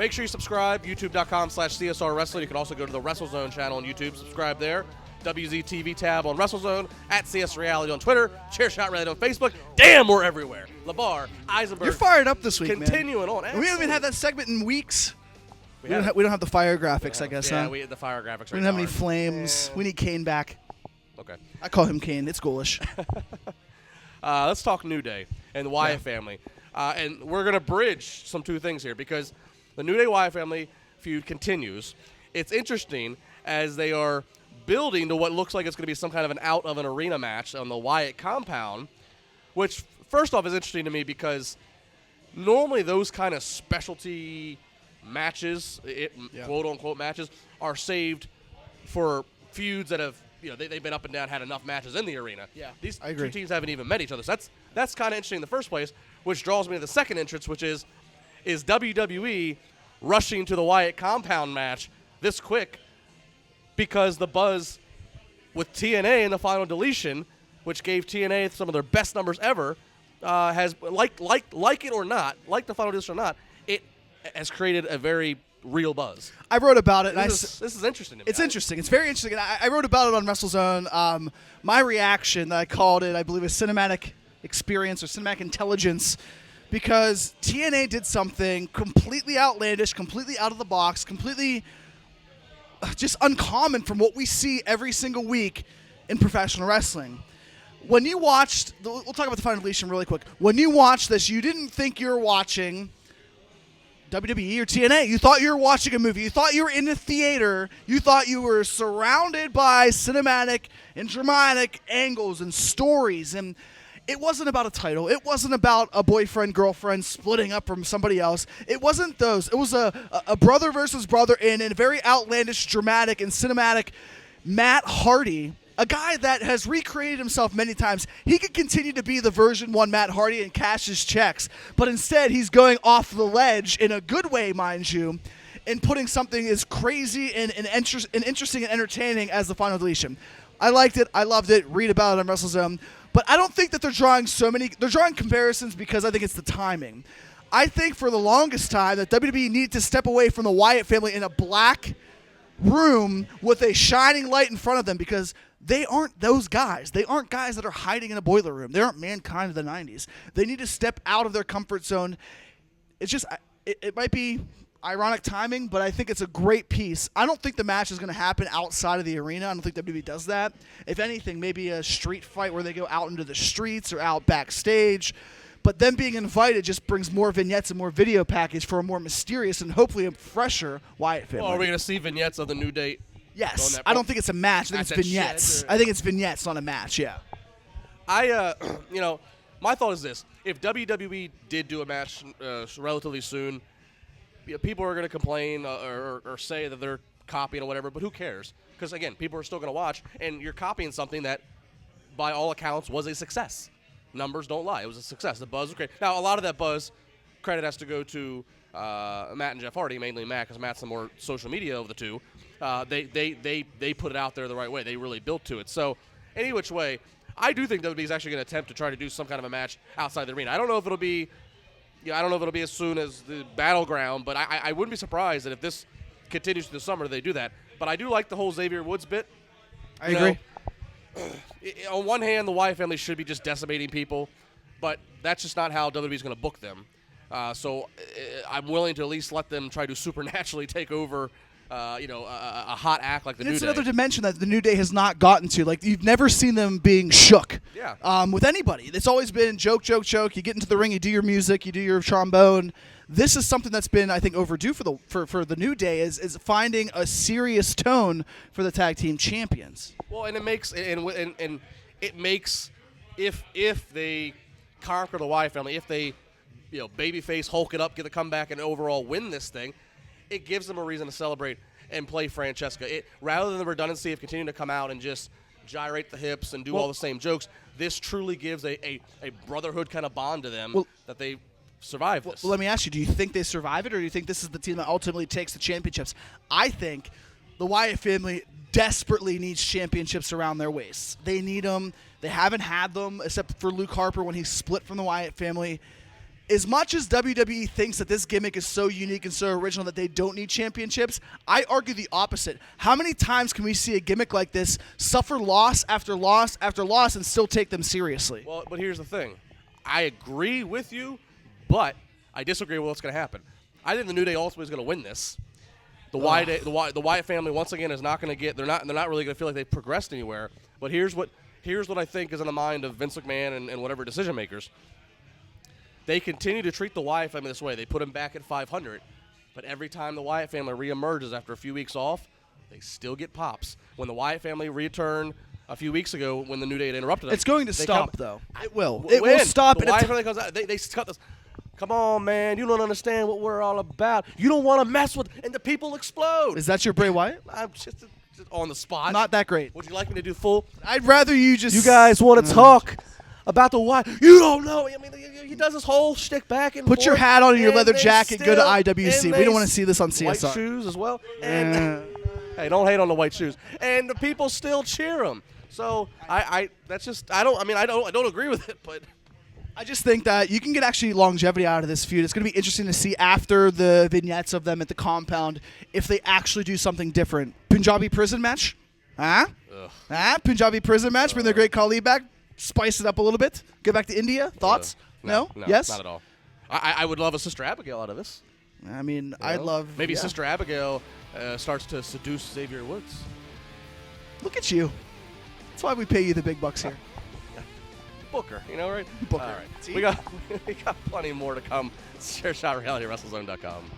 Make sure you subscribe, youtube.com/CSR Wrestling. You can also go to the WrestleZone channel on YouTube. Subscribe there. WZTV tab on WrestleZone, at CS Reality on Twitter, Chairshot Reality on Facebook. Damn, we're everywhere. LeVar, Eisenberg. You're fired up this week, continuing on. We haven't even had that segment in weeks. We don't have the fire graphics, I guess, yeah, huh? we had the fire graphics. We don't have any flames. Yeah. We need Kane back. Okay. I call him Kane. It's ghoulish. Let's talk New Day and the Wyatt family. And we're going to bridge some two things here because the New Day Wyatt family feud continues. It's interesting as they are building to what looks like it's going to be some kind of an out-of-an-arena match on the Wyatt compound, which, first off, is interesting to me because normally those kind of specialty matches, quote-unquote matches, are saved for feuds that have, they've been up and down, had enough matches in the arena. Yeah, These I agree. two teams haven't even met each other. So that's kind of interesting in the first place, which draws me to the second entrance, which is WWE rushing to the Wyatt compound match this quick because the buzz with TNA in the Final Deletion, which gave TNA some of their best numbers ever, has like it or not, like the Final Deletion or not, it has created a very real buzz. I wrote about it. This is interesting to me. It's interesting. It's very interesting. And I wrote about it on WrestleZone. My reaction, I called it, I believe, a cinematic experience or cinematic intelligence, because TNA did something completely outlandish, completely out of the box, completely just uncommon from what we see every single week in professional wrestling. When you watched, we'll talk about the Final Deletion really quick. When you watched this, you didn't think you were watching WWE or TNA. You thought you were watching a movie. You thought you were in a theater. You thought you were surrounded by cinematic and dramatic angles and stories. And it wasn't about a title. It wasn't about a boyfriend, girlfriend splitting up from somebody else. It wasn't those. It was a brother versus brother in a very outlandish, dramatic, and cinematic Matt Hardy, a guy that has recreated himself many times. He could continue to be the version 1 Matt Hardy and cash his checks, but instead he's going off the ledge in a good way, mind you, and putting something as crazy and interesting and entertaining as the Final Deletion. I liked it. I loved it. Read about it on WrestleZone. But I don't think that they're drawing comparisons because I think it's the timing. I think for the longest time that WWE needed to step away from the Wyatt family in a black room with a shining light in front of them because they aren't those guys. They aren't guys that are hiding in a boiler room. They aren't Mankind of the 90s. They need to step out of their comfort zone. It's just, it might be ironic timing, but I think it's a great piece. I don't think the match is going to happen outside of the arena. I don't think WWE does that. If anything, maybe a street fight where they go out into the streets or out backstage. But them being invited just brings more vignettes and more video package for a more mysterious and hopefully a fresher Wyatt family. Well, are we going to see vignettes of the New Day? Yes. I don't think it's a match. I think it's vignettes. I think it's vignettes, not a match, yeah. My thought is this. If WWE did do a match relatively soon, people are going to complain or say that they're copying or whatever, but who cares? Because, again, people are still going to watch, and you're copying something that, by all accounts, was a success. Numbers don't lie. It was a success. The buzz was great. Now, a lot of that buzz credit has to go to Matt and Jeff Hardy, mainly Matt, because Matt's the more social media of the two. They put it out there the right way. They really built to it. So, any which way, I do think WWE is actually going to attempt to try to do some kind of a match outside the arena. I don't know if it'll be as soon as the Battleground, but I wouldn't be surprised that if this continues through the summer, they do that. But I do like the whole Xavier Woods bit. I agree. On one hand, the Wyatt family should be just decimating people, but that's just not how WWE is going to book them. So I'm willing to at least let them try to supernaturally take over a hot act like the New Day. It's another dimension that the New Day has not gotten to. Like, you've never seen them being shook with anybody. It's always been joke, joke, joke. You get into the ring, you do your music, you do your trombone. This is something that's been, I think, overdue for the New Day is finding a serious tone for the tag team champions. Well, and it makes if they conquer the Wyatt family, if they babyface Hulk it up, get the comeback, and overall win this thing, it gives them a reason to celebrate and play Francesca. Rather than the redundancy of continuing to come out and just gyrate the hips and do all the same jokes, this truly gives a brotherhood kind of bond to them that they survive this. Well, let me ask you, do you think they survive it, or do you think this is the team that ultimately takes the championships? I think the Wyatt family desperately needs championships around their waists. They need them. They haven't had them except for Luke Harper when he split from the Wyatt family. as much as WWE thinks that this gimmick is so unique and so original that they don't need championships, I argue the opposite. How many times can we see a gimmick like this suffer loss after loss after loss and still take them seriously? Well, but here's the thing. I agree with you, but I disagree with what's going to happen. I think the New Day ultimately is going to win this. The Wyatt family once again is not going to get. They're not really going to feel like they've progressed anywhere. But here's what I think is in the mind of Vince McMahon and whatever decision makers. They continue to treat the Wyatt family this way. They put him back at 500, but every time the Wyatt family reemerges after a few weeks off, they still get pops. When the Wyatt family returned a few weeks ago, when the New Day had interrupted them, it's going to stop though. It will. It will stop. The Wyatt family comes out. They cut this. Come on, man. You don't understand what we're all about. You don't want to mess with, and the people explode. Is that your Bray Wyatt? I'm just on the spot. Not that great. Would you like me to do full? I'd rather you just. You guys want to talk about the Wyatt? You don't know. I mean, he does this whole shtick back and forth. Put your hat on and your leather jacket. Go to and IWC. We don't want to see this on CSR. White shoes as well. And hey, don't hate on the white shoes. And the people still cheer him. So that's just I don't agree with it, but. I just think that you can get actually longevity out of this feud. It's going to be interesting to see after the vignettes of them at the compound if they actually do something different. Punjabi prison match? Punjabi prison match. Bring their great Khali back. Spice it up a little bit. Go back to India. Thoughts? No? Yes? Not at all. I would love a Sister Abigail out of this. I mean, I'd love... Maybe Sister Abigail starts to seduce Xavier Woods. Look at you. That's why we pay you the big bucks here. Booker, right? Booker. All right. We got plenty more to come. ShareShotRealityWrestleZone.com.